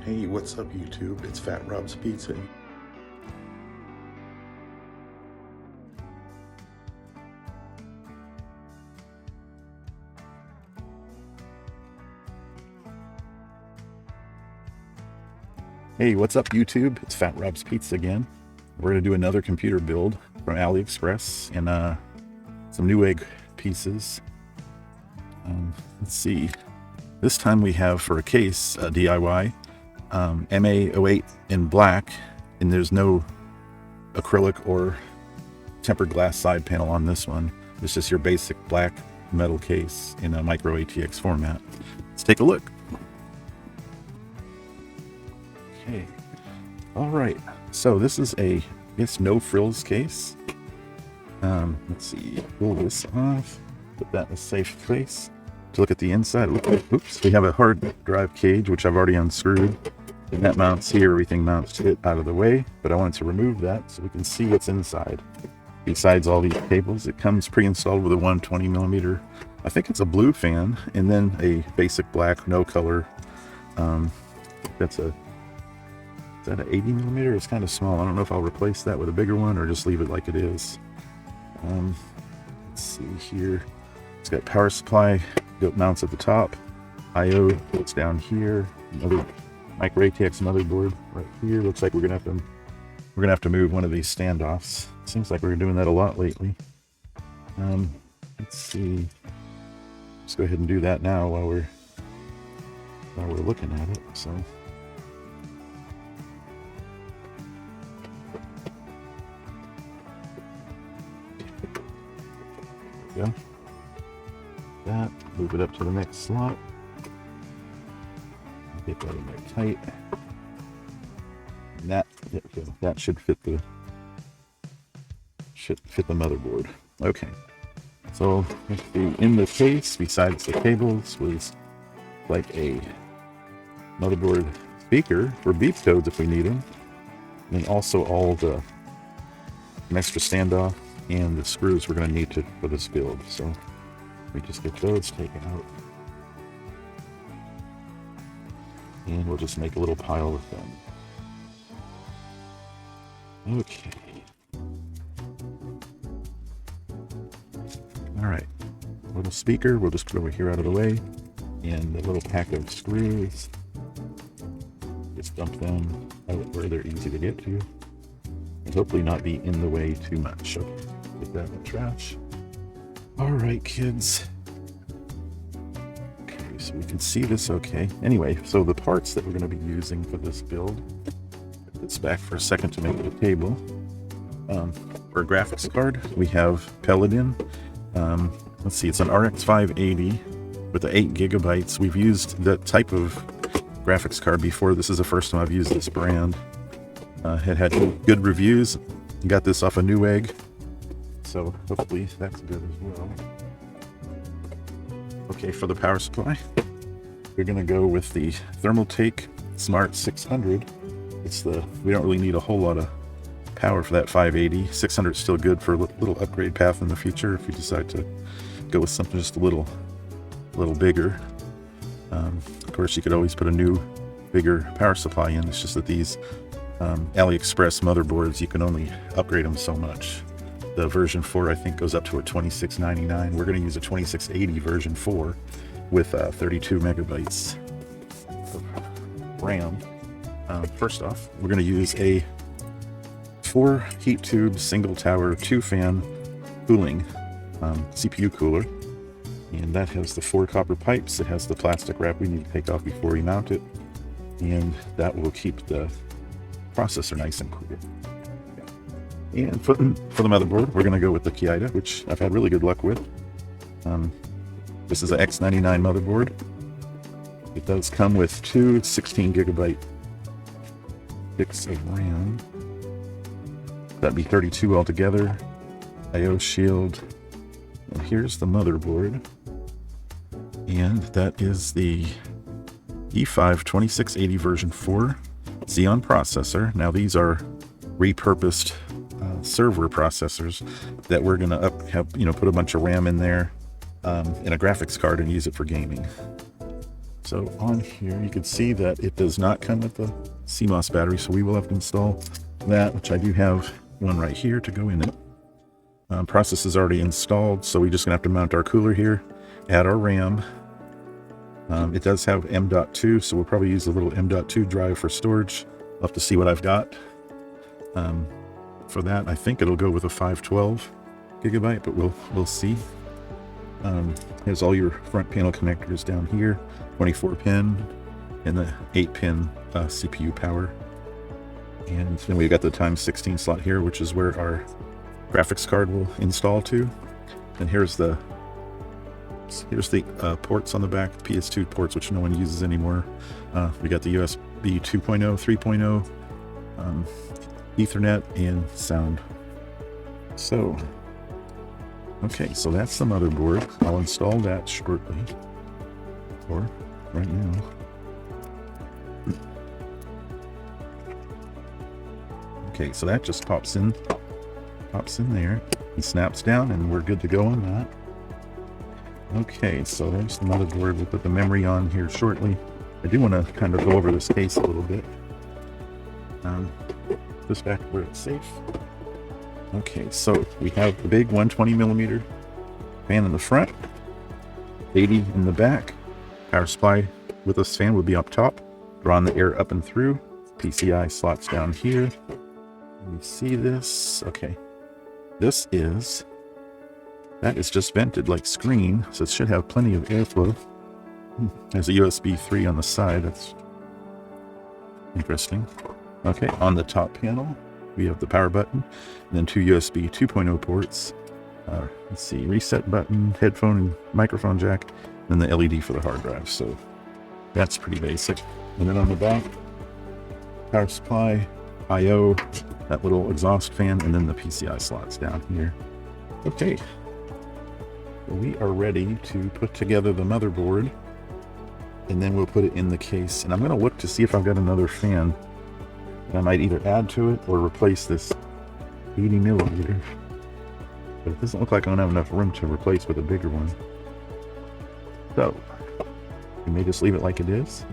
Hey, what's up YouTube? It's Fatrobzpizza. Hey, what's up YouTube? It's Fatrobzpizza again. We're going to do another computer build from AliExpress and some Newegg pieces. Let's see. This time we have for a case, a DIY, MA08 in black, and there's no acrylic or tempered glass side panel on this one. It's just your basic black metal case in a micro ATX format. Let's take a look. Okay. All right. So this is a, it's no frills case. Let's see. Pull this off. Put that in a safe place. To look at the inside. Oops. We have a hard drive cage, which I've already unscrewed. And that mounts here. Everything mounts to it out of the way. But I wanted to remove that so we can see what's inside. Besides all these cables, it comes pre-installed with a 120mm. I think it's a blue fan, and then a basic black, no color. That's a. Is that an 80mm? It's kind of small. I don't know if I'll replace that with a bigger one or just leave it like it is. Let's see here. It's got power supply, mounts at the top. I/O goes down here. Another micro ATX motherboard right here. Looks like we're gonna have to move one of these standoffs. Seems like we're doing that a lot lately. Let's see. Let's go ahead and do that now while we're looking at it. So. Go. That, move it up to the next slot. Get that in there tight. And that should fit the motherboard. Okay. So let's see, in the case, besides the cables, was like a motherboard speaker for beep codes if we need them. And also all the an extra standoff and the screws we're going to need for this build. So we just get those taken out, and we'll just make a little pile with them. Okay. All right. Little speaker, we'll just put over here out of the way, and the little pack of screws. Just dump them out where they're easy to get to, and hopefully not be in the way too much. Okay. Put that in the trash. All right, kids. Okay, so we can see this okay. Anyway, so the parts that we're going to be using for this build, put this back for a second to make it a table. For a graphics card, we have Paladin. Let's see, it's an RX 580 with the 8GB. We've used that type of graphics card before. This is the first time I've used this brand. It had good reviews. Got this off a Newegg. So hopefully that's good as well. Okay, for the power supply, we're gonna go with the Thermaltake Smart 600. We don't really need a whole lot of power for that 580. 600 is still good for a little upgrade path in the future if you decide to go with something just a little bigger. Of course, you could always put a new, bigger power supply in. It's just that these AliExpress motherboards, you can only upgrade them so much. The version 4, I think, goes up to a 2699. We're going to use a 2680 version 4 with 32MB of RAM. First off, we're going to use a 4 heat tube, single tower, 2-fan cooling CPU cooler. And that has the 4 copper pipes. It has the plastic wrap we need to take off before we mount it. And that will keep the processor nice and cool. And for the motherboard, we're going to go with the Qiyida, which I've had really good luck with. This is an X99 motherboard. It does come with 2 16GB sticks of RAM. That'd be 32 altogether. I/O shield. And here's the motherboard. And that is the E5 2680 version 4 Xeon processor. Now these are repurposed server processors that we're gonna put a bunch of RAM in there in a graphics card and use it for gaming. So on here, you can see that it does not come with the CMOS battery, so we will have to install that, which I do have one right here to go in it. Process is already installed, so we're just gonna have to mount our cooler here, add our RAM. It does have M.2, so we'll probably use a little M.2 drive for storage. I'll have to see what I've got. For that, I think it'll go with a 512 gigabyte, but we'll see. Here's all your front panel connectors down here, 24 pin and the 8-pin CPU power. And then we've got the times 16 slot here, which is where our graphics card will install to. And here's the ports on the back, PS2 ports, which no one uses anymore. We got the USB 2.0, 3.0, Ethernet, and sound. So, okay, so that's the motherboard. I'll install that shortly, or right now. Okay, so that just pops in there and snaps down, and we're good to go on that. Okay, so there's the motherboard. We'll put the memory on here shortly. I do want to kind of go over this case a little bit. This back where it's safe. Okay, so we have the big 120mm fan in the front, 80 in the back. Power supply with this fan would be up top, drawing the air up and through. PCI slots down here. Let me see this. Okay, that is just vented like screen, so it should have plenty of airflow. There's a USB 3 on the side. That's interesting. Okay, on the top panel, we have the power button, and then two USB 2.0 ports. Let's see, reset button, headphone and microphone jack, and the LED for the hard drive. So that's pretty basic. And then on the back, power supply, I/O, that little exhaust fan, and then the PCI slots down here. Okay, we are ready to put together the motherboard, and then we'll put it in the case. And I'm going to look to see if I've got another fan that I might either add to it or replace this 80mm. But it doesn't look like I don't have enough room to replace with a bigger one. So we may just leave it like it is.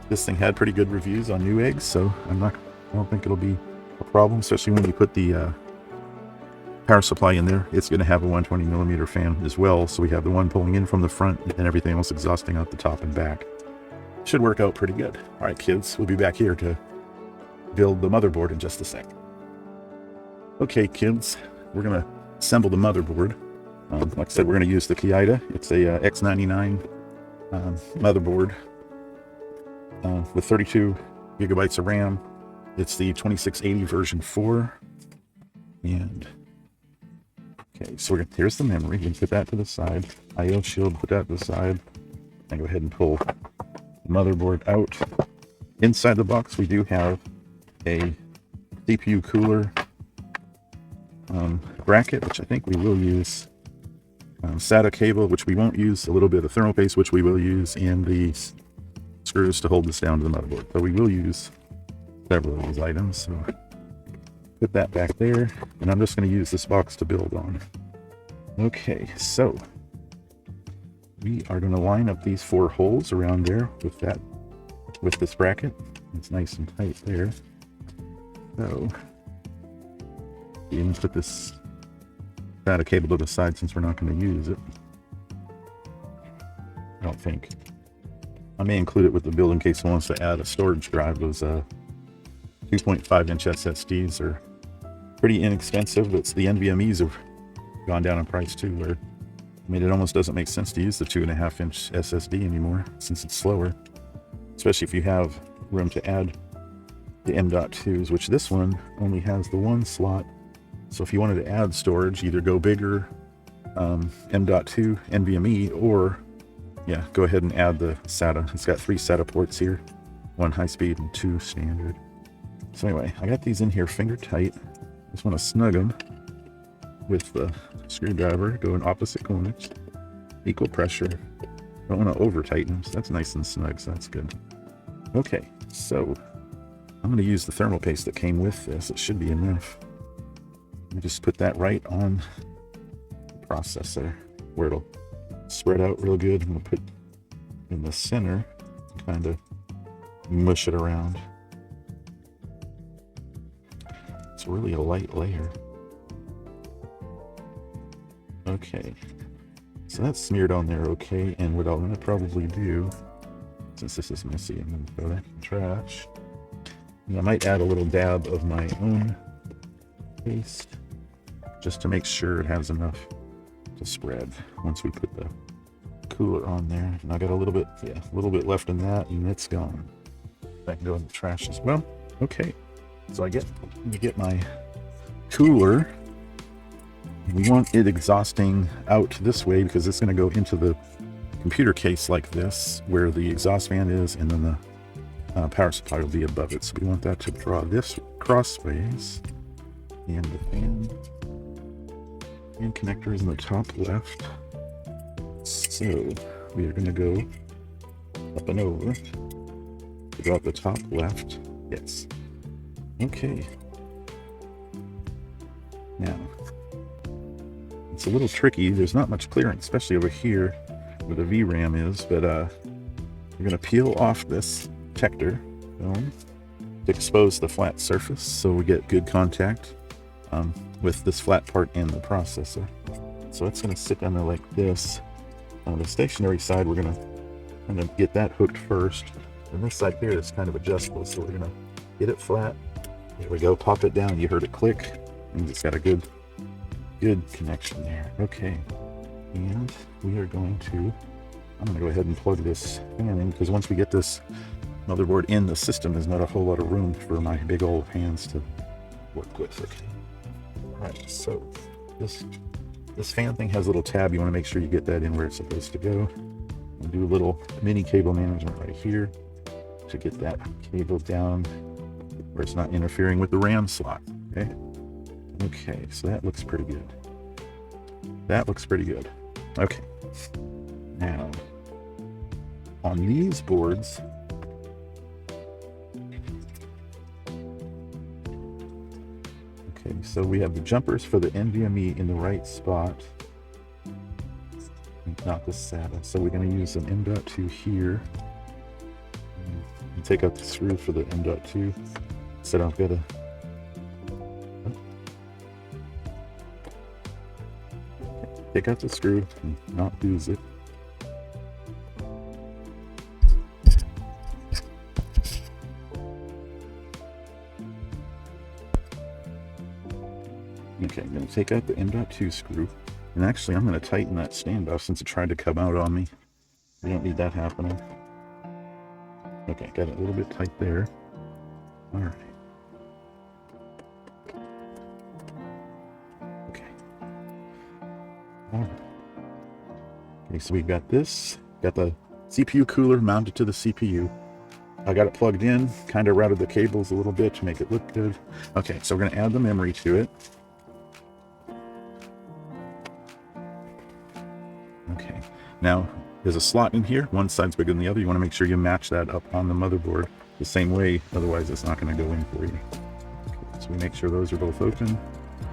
This thing had pretty good reviews on Newegg, so I don't think it'll be a problem, especially when you put the power supply in there. It's going to have a 120mm fan as well, so we have the one pulling in from the front and everything else exhausting out the top and back. Should work out pretty good. All right, kids, we'll be back here to build the motherboard in just a sec. Okay, kids, we're going to assemble the motherboard. Like I said, we're going to use the Qiyida. It's a X99 motherboard with 32 gigabytes of RAM. It's the 2680 version 4. And okay, so here's the memory. We can put that to the side. I/O shield, put that to the side. And go ahead and pull the motherboard out. Inside the box, we do have a CPU cooler bracket, which I think we will use. SATA cable, which we won't use. A little bit of thermal paste, which we will use. And the screws to hold this down to the motherboard. So we will use several of these items. So put that back there, and I'm just going to use this box to build on. Okay, so we are going to line up these 4 holes around there with this bracket. It's nice and tight there. So you can put this SATA cable to the side since we're not going to use it. I don't think. I may include it with the build in case someone wants to add a storage drive. Those 2.5-inch SSDs are pretty inexpensive, but the NVMe's have gone down in price too, where I mean, it almost doesn't make sense to use the 2.5-inch SSD anymore since it's slower, especially if you have room to add the M.2s, which this one only has the one slot. So if you wanted to add storage, either go bigger M.2 NVMe, or yeah, go ahead and add the SATA. It's got 3 SATA ports here, 1 high-speed and 2 standard. So anyway, I got these in here finger tight. Just want to snug them with the screwdriver, go in opposite corners, equal pressure. Don't want to over tighten them, so that's nice and snug, so that's good. Okay, so I'm going to use the thermal paste that came with this. It should be enough. Let me just put that right on the processor where it'll spread out real good. I'm going to put in the center kind of mush it around. It's really a light layer. Okay, so that's smeared on there okay, and what I'm going to probably do, since this is messy, I'm going to throw that in the trash. And I might add a little dab of my own paste, just to make sure it has enough to spread once we put the cooler on there. And I got a little bit, yeah, a little bit left in that, and it's gone. That can go in the trash as well. Okay, so you get my cooler. We want it exhausting out this way because it's going to go into the computer case like this, where the exhaust fan is, and then the power supply will be above it. So we want that to draw this crossways, and the fan connector is in the top left. So we are going to go up and over to draw the top left. Yes. Okay. Now, it's a little tricky. There's not much clearance, especially over here where the VRAM is, but we're going to peel off this protector film to expose the flat surface so we get good contact with this flat part and the processor. So it's going to sit down there like this. On the stationary side, we're going to kind of get that hooked first. And this side here is kind of adjustable, so we're going to get it flat. There we go, pop it down. You heard it click, and it's got a good connection there. Okay, and we are going to, I'm going to go ahead and plug this fan in, because once we get this motherboard in the system, there's not a whole lot of room for my big old hands to work with. Okay. All right, so this fan thing has a little tab. You want to make sure you get that in where it's supposed to go. We'll do a little mini cable management right here to get that cable down where it's not interfering with the RAM slot. Okay. Okay, so that looks pretty good. That looks pretty good. Okay. Now, on these boards, okay, so we have the jumpers for the NVMe in the right spot, not the SATA. So we're going to use an M.2 here. And take out the screw for the M.2. So I've got to take out the screw and not lose it. Okay, I'm going to take out the M.2 screw. And actually, I'm going to tighten that standoff since it tried to come out on me. We don't need that happening. Okay, got it a little bit tight there. All right. Okay. All right. Okay, so we've got this. Got the CPU cooler mounted to the CPU. I got it plugged in, kind of routed the cables a little bit to make it look good. Okay, so we're going to add the memory to it. Okay, now there's a slot in here. One side's bigger than the other. You want to make sure you match that up on the motherboard the same way, otherwise it's not going to go in for you. Okay, so we make sure those are both open.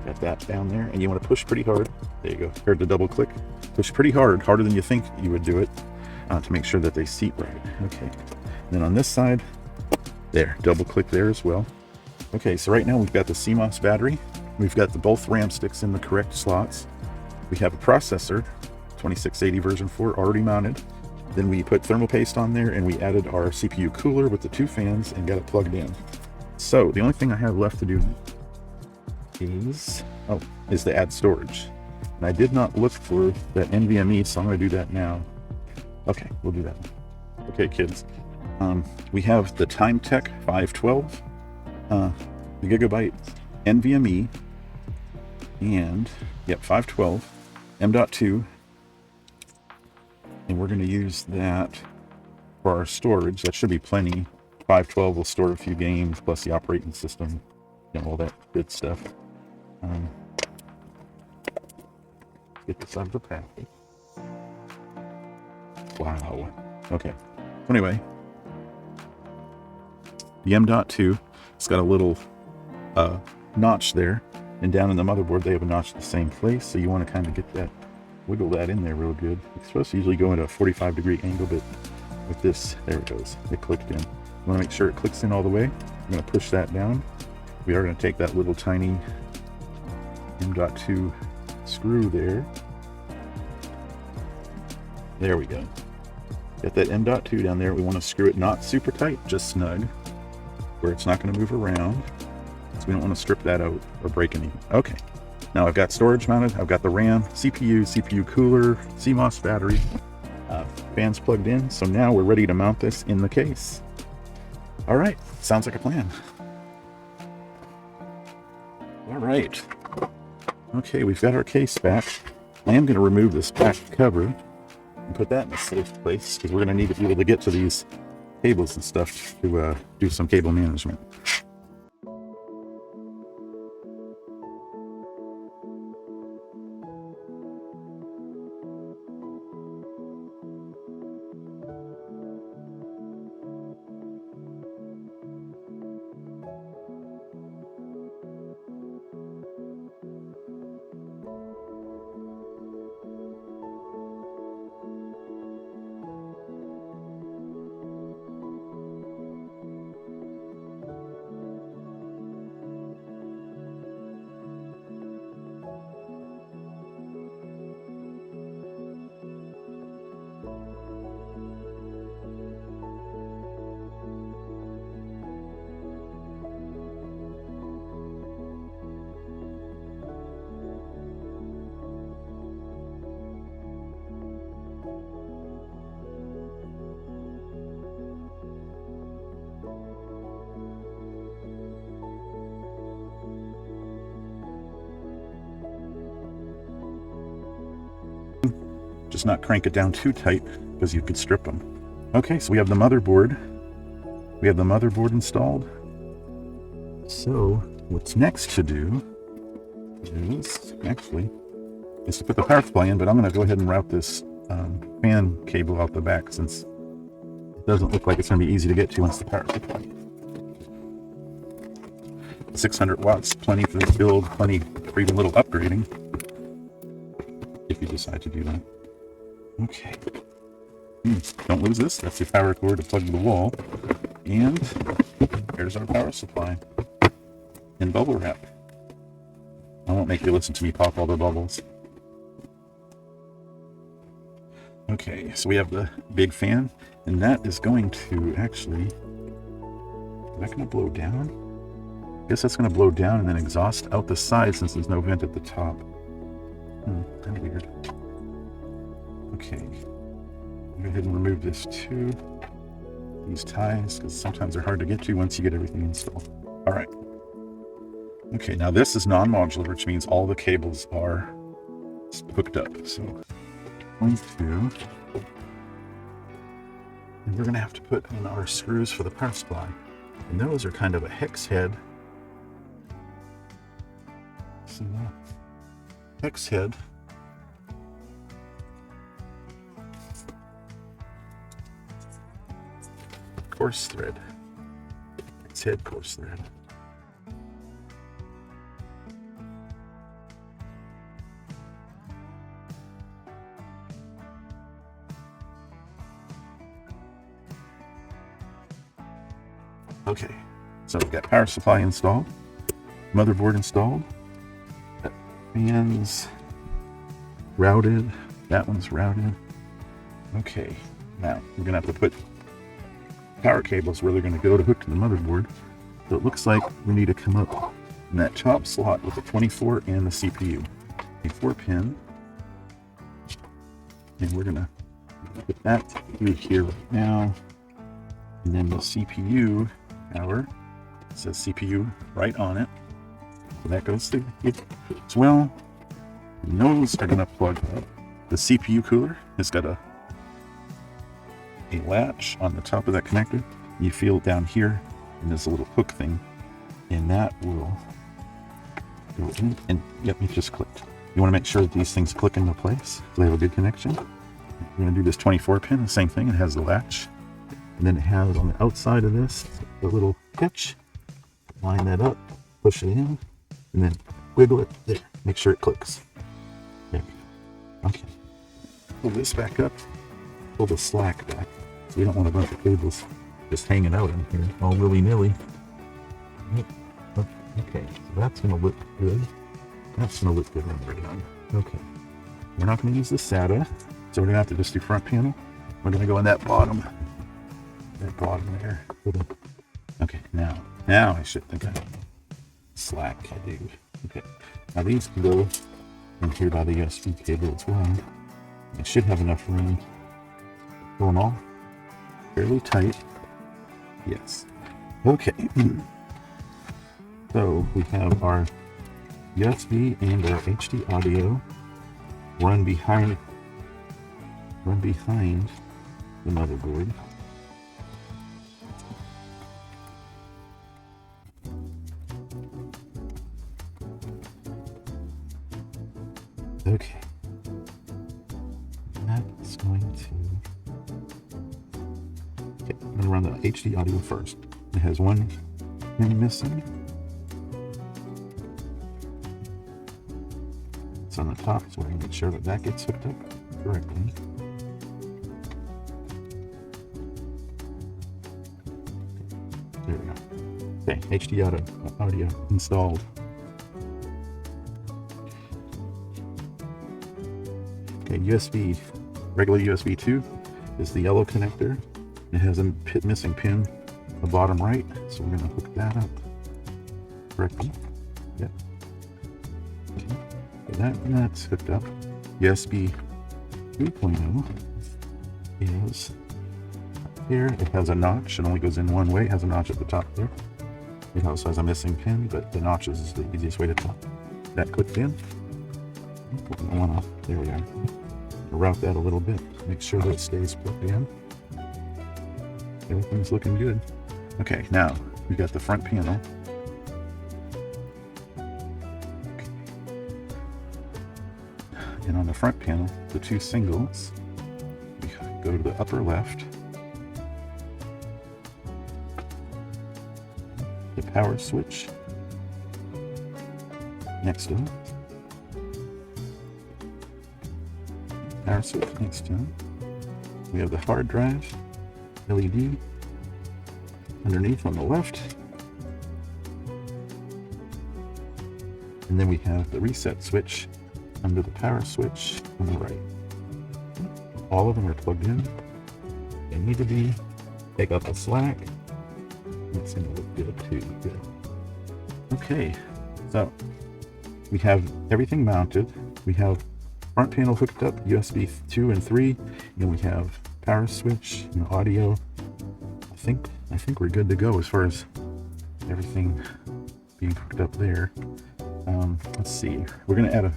Got that down there, and you want to push pretty hard. There you go. Heard the double click. Push pretty hard, harder than you think you would do it, to make sure that they seat right. Okay, and then on this side, there, double click there as well. Okay, so right now we've got the CMOS battery. We've got both RAM sticks in the correct slots. We have a processor, 2680 version 4 already mounted. Then we put thermal paste on there, and we added our CPU cooler with the two fans and got it plugged in. So the only thing I have left to do is to add storage. And I did not look for that NVMe, so I'm going to do that now. Okay, we'll do that. Okay, kids. We have the Timetech 512, the gigabyte NVMe, and yep, 512, M.2, and we're going to use that for our storage. That should be plenty. 512 will store a few games plus the operating system, you know, all that good stuff. Get this out of the package. Wow. Okay. Anyway, the M.2, it's got a little notch there, and down in the motherboard they have a notch in the same place, so you want to kind of get that, wiggle that in there real good. It's supposed to usually go into a 45-degree angle, but with this. There it goes. It clicked in. You want to make sure it clicks in all the way. I'm going to push that down. We are going to take that little tiny M.2 screw there. There we go. Get that M.2 down there. We want to screw it not super tight, just snug, where it's not going to move around. So we don't want to strip that out or break anything. Okay. Now I've got storage mounted. I've got the RAM, CPU cooler, CMOS battery, fans plugged in. So now we're ready to mount this in the case. All right. Sounds like a plan. All right. Okay, we've got our case back. I am going to remove this back cover and put that in a safe place because we're going to need to be able to get to these cables and stuff to do some cable management. Just not crank it down too tight because you could strip them. Okay, so we have the motherboard. We have the motherboard installed. So what's next to do is to put the power supply in, but I'm going to go ahead and route this fan cable out the back since it doesn't look like it's going to be easy to get to once the power supply. 600 watts, plenty for this build, plenty for even a little upgrading if you decide to do that. Okay. Don't lose this. That's your power cord to plug to the wall. And here's our power supply in bubble wrap. I won't make you listen to me pop all the bubbles. Okay, so we have the big fan, and that is going to actually, is that going to blow down? I guess that's going to blow down and then exhaust out the side since there's no vent at the top. Kind of weird. Okay, go ahead and remove this too. These ties, because sometimes they're hard to get to once you get everything installed. All right. Okay, now this is non-modular, which means all the cables are hooked up. So we're going to have to put in our screws for the power supply. And those are kind of a hex head. See that? Hex head. Coarse thread. Hex head, coarse thread. Okay, so we've got power supply installed, motherboard installed, fans routed, that one's routed. Okay, now we're gonna have to put power cables where they're gonna go to hook to the motherboard. So it looks like we need to come up in that top slot with the 24 and the CPU. A 4-pin, and we're gonna put that through here right now, and then the CPU power, it says CPU right on it, so that goes through it as well. And those are going to plug up. The CPU cooler has got a latch on the top of that connector. You feel it down here, and there's a little hook thing, and that will go in. And yep, it just clicked. You want to make sure that these things click into place so they have a good connection. We're going to do this 24 pin, the same thing. It has the latch. And then it has on the outside of this the little pitch. Line that up, push it in, and then wiggle it there. Make sure it clicks. There we go. Okay. Pull this back up, pull the slack back. So We don't want a bunch of cables just hanging out in here all willy-nilly. Okay, so that's going to look good. That's going to look good when we're done. Okay. We're not going to use the SATA, so we're going to have to just do front panel. We're going to go in that bottom there. Okay, now I should think I slack. I do. Okay, now these can go in here by the USB cable as well. It should have enough room. Pull them all fairly tight. Yes. Okay. So we have our USB and our HD audio run behind the motherboard. Okay. That's going to... Okay, I'm going to run the HD audio first. It has one pin missing. It's on the top, so we're going to make sure that that gets hooked up correctly. There we go. Okay, HD audio installed. Okay, USB, regular USB 2 is the yellow connector. It has a missing pin on the bottom right, so we're going to hook that up correctly. Yep. Okay. So that's hooked up. USB 3.0 is here. It has a notch. It only goes in one way. It has a notch at the top there. It also has a missing pin, but the notches is the easiest way to put that clipped in. There we are. Route that a little bit. Make sure that it stays plugged in. Everything's looking good. Okay, now we got the front panel. And on the front panel, the two singles, we go to the upper left. The power switch next to it. Power switch next to it. We have the hard drive LED underneath on the left. And then we have the reset switch under the power switch on the right. All of them are plugged in. They need to be. Take up the slack. That's going to look good too. Good. Okay, so we have everything mounted. We have front panel hooked up, USB 2 and 3, and we have power switch and audio. I think we're good to go as far as everything being hooked up there. Let's see. We're going to add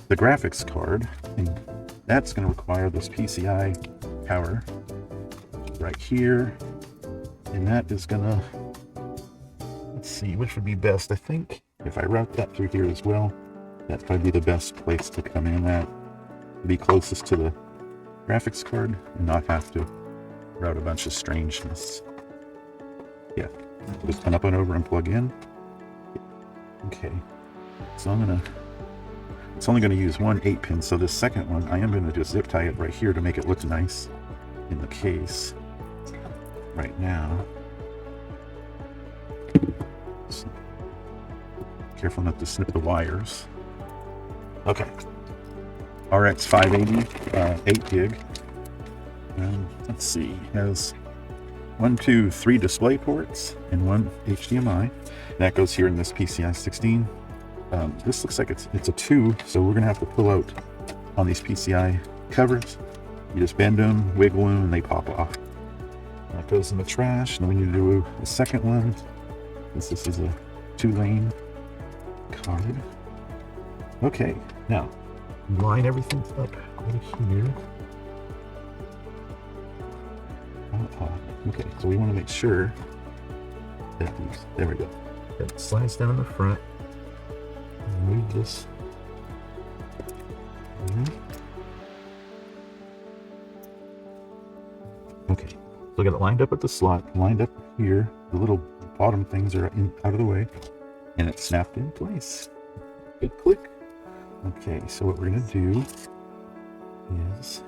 the graphics card, and that's going to require this PCI power right here, and that is going to, let's see, which would be best. I think if I route that through here as well, that'd probably be the best place to come in at, be closest to the graphics card and not have to route a bunch of strangeness. Yeah, just come up and over and plug in. Okay, so it's only gonna use one 8-pin, so this second one, I am gonna just zip tie it right here to make it look nice in the case right now. So, careful not to snip the wires. Okay, RX 580, 8 gig. Let's see, has 3 display ports and 1 HDMI. That goes here in this PCI 16. This looks like it's a 2, so we're gonna have to pull out on these PCI covers. You just bend them, wiggle them, and they pop off. That goes in the trash. And then we need to do the second one, since this is a 2-lane card. Okay, now line everything up right here. Okay, so we want to make sure that these, there we go, that it slides down in the front. Move this. Okay, so I got it lined up at the slot, lined up here. The little bottom things are out of the way, and it's snapped in place. Good click. Okay, so what we're gonna do is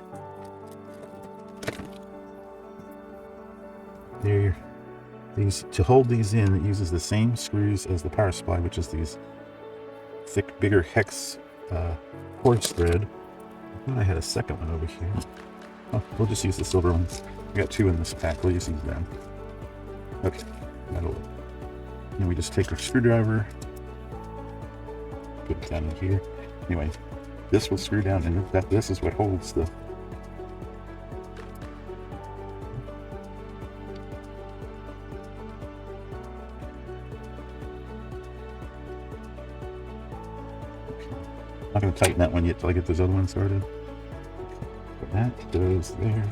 there. These, to hold these in, it uses the same screws as the power supply, which is these thick, bigger hex cord thread. I thought I had a second one over here. Oh, we'll just use the silver ones. We got 2 in this pack. We'll just use them. Okay, that'll work. And we just take our screwdriver, put it down in here. Anyway, this will screw down, and this is what holds the. I'm not going to tighten that one yet till I get those other ones started. Put that goes there.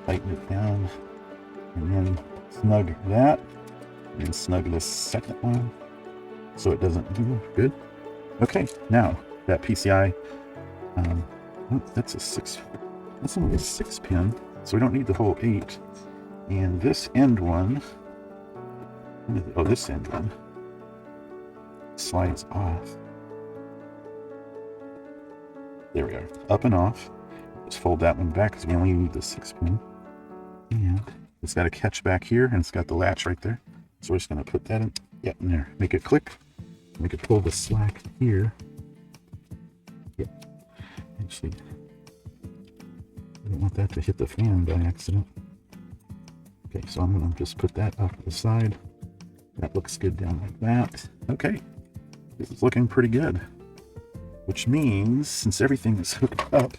Tighten it down, and then snug that, and then snug this second one so it doesn't move. Good. Okay, now that PCI, that's only a 6 pin, so we don't need the whole 8. And this end one, this end one slides off. There we are, up and off. Just fold that one back because we only need the 6 pin. And it's got a catch back here, and it's got the latch right there. So we're just going to put that in, in there. Make it click. Make it pull the slack here. Yep. Actually, I don't want that to hit the fan by accident. Okay, so I'm going to just put that off to the side. That looks good down like that. Okay, this is looking pretty good. Which means, since everything is hooked up,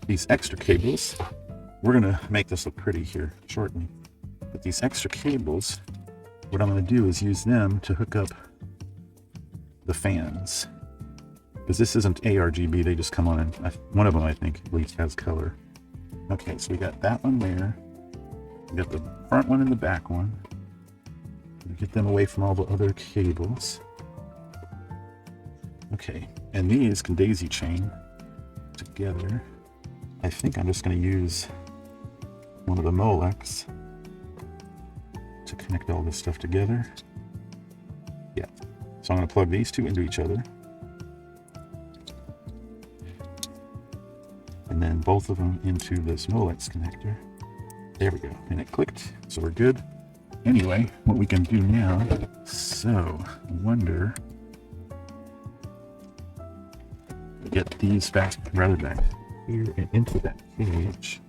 these extra cables, we're going to make this look pretty here shortly. But these extra cables, what I'm going to do is use them to hook up the fans. Because this isn't ARGB, they just come on, and one of them I think at least has color. Okay, so we got that one there. We got the front one and the back one. Get them away from all the other cables. Okay, and these can daisy chain together. I think I'm just going to use one of the Molex to connect all this stuff together. Yeah, so I'm going to plug these 2 into each other. And then both of them into this Molex connector. There we go, and it clicked, so we're good. Anyway, what we can do now, so I wonder, get these back here and into that cage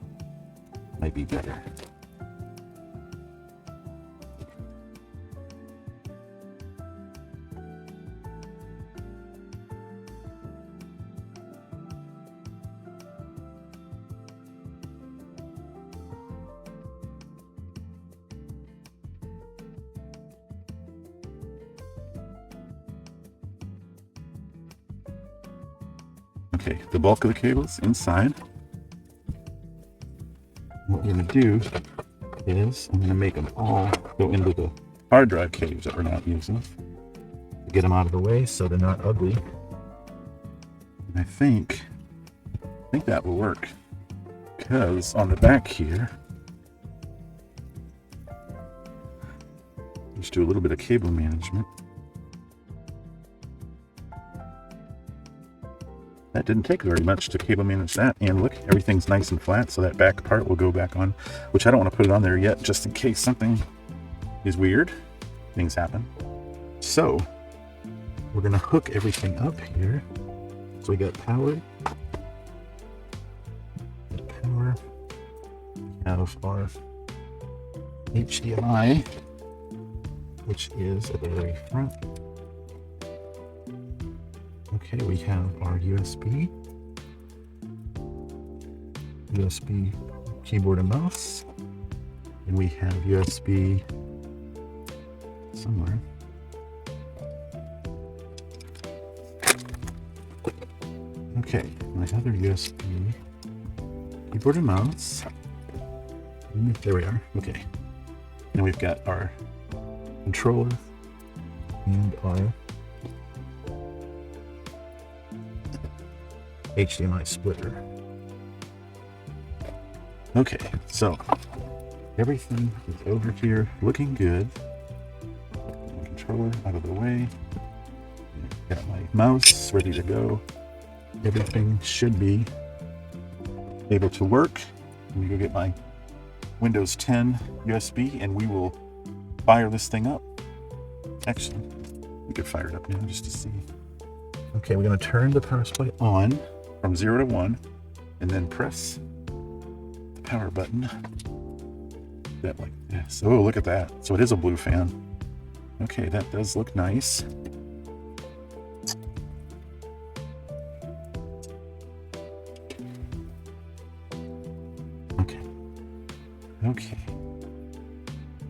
might be better. Okay, the bulk of the cables inside. What we're going to do is I'm going to make them all go into the hard drive cage that we're not using. Get them out of the way so they're not ugly. And I think that will work. Because on the back here, just do a little bit of cable management. That didn't take very much to cable manage that, and look, everything's nice and flat, so that back part will go back on, which I don't want to put it on there yet, just in case something is weird. Things happen. So, we're going to hook everything up here. So we got power. We have our HDMI, which is at the very front. Okay, we have our USB keyboard and mouse, and we have USB somewhere. Okay, my other USB keyboard and mouse. There we are. Okay, and we've got our controller and our HDMI splitter. Okay, so everything is over here looking good. My controller out of the way. Got my mouse ready to go. Everything should be able to work. Let me go get my Windows 10 USB and we will fire this thing up. Actually, we could fire it up now just to see. Okay, we're going to turn the power supply on from 0 to 1 and then press the power button. That like this. Oh, look at that. So it is a blue fan. Okay, that does look nice. Okay.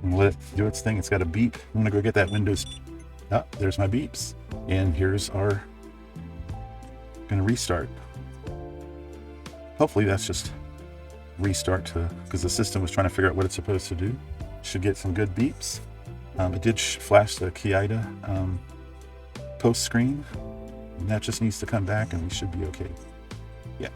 I'm gonna let it do its thing. It's got a beep. I'm gonna go get that Windows. Ah, there's my beeps. And here's our gonna restart. Hopefully that's just restart to because the system was trying to figure out what it's supposed to do. Should get some good beeps. It did flash the Qiyida post screen. And that just needs to come back and we should be okay. Yeah.